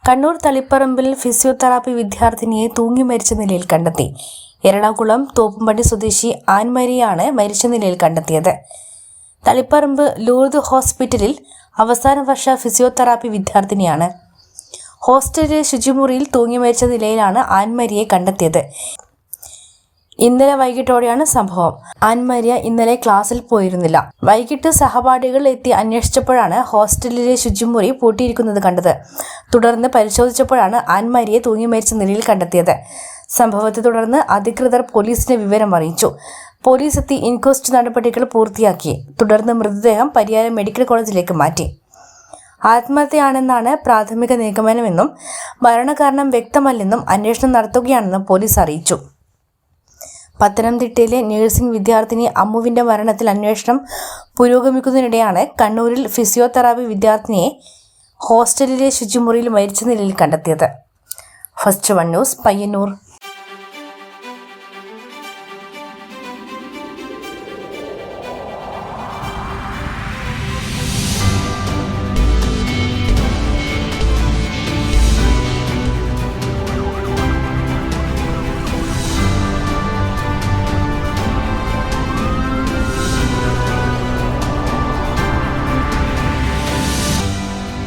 Kannur തളിപ്പറമ്പിൽ physiotherapy വിദ്യാർത്ഥിനിയെ തൂങ്ങി മരിച്ച നിലയിൽ കണ്ടെത്തി. എറണാകുളം തോപ്പുംപടി സ്വദേശി ആൻമരിയാണ് മരിച്ച നിലയിൽ കണ്ടെത്തിയത്. തളിപ്പറമ്പ് ലൂർദ് ഹോസ്പിറ്റലിൽ അവസാന വർഷ ഫിസിയോതെറാപ്പി വിദ്യാർത്ഥിനിയാണ്. ഹോസ്റ്റലിലെ ശുചിമുറിയിൽ തൂങ്ങി മരിച്ച നിലയിലാണ് ആൻമരിയെ കണ്ടെത്തിയത്. ഇന്നലെ വൈകിട്ടോടെയാണ് സംഭവം. ആൻമരിയ ഇന്നലെ ക്ലാസ്സിൽ പോയിരുന്നില്ല. വൈകിട്ട് സഹപാഠികൾ എത്തി അന്വേഷിച്ചപ്പോഴാണ് ഹോസ്റ്റലിലെ ശുചിമുറി പൂട്ടിയിരിക്കുന്നത് കണ്ടത്. തുടർന്ന് പരിശോധിച്ചപ്പോഴാണ് ആൻമരിയെ തൂങ്ങി മരിച്ച നിലയിൽ കണ്ടെത്തിയത്. സംഭവത്തെ തുടർന്ന് അധികൃതർ പോലീസിനെ വിവരം അറിയിച്ചു. പോലീസ് എത്തി ഇൻക്വസ്റ്റ് നടപടികൾ പൂർത്തിയാക്കി. തുടർന്ന് മൃതദേഹം പരിയാരം മെഡിക്കൽ കോളേജിലേക്ക് മാറ്റി. ആത്മഹത്യയാണെന്നാണ് പ്രാഥമിക നിഗമനമെന്നും മരണകാരണം വ്യക്തമല്ലെന്നും അന്വേഷണം നടത്തുകയാണെന്നും പോലീസ് അറിയിച്ചു. പത്തനംതിട്ടയിലെ നഴ്സിംഗ് വിദ്യാർത്ഥിനി അമ്മുവിന്റെ മരണത്തിൽ അന്വേഷണം പുരോഗമിക്കുന്നതിനിടെയാണ് കണ്ണൂരിൽ ഫിസിയോതെറാപ്പി വിദ്യാർത്ഥിനിയെ ഹോസ്റ്റലിലെ ശുചിമുറിയിൽ മരിച്ച നിലയിൽ കണ്ടെത്തിയത്. First one news, Payyanur.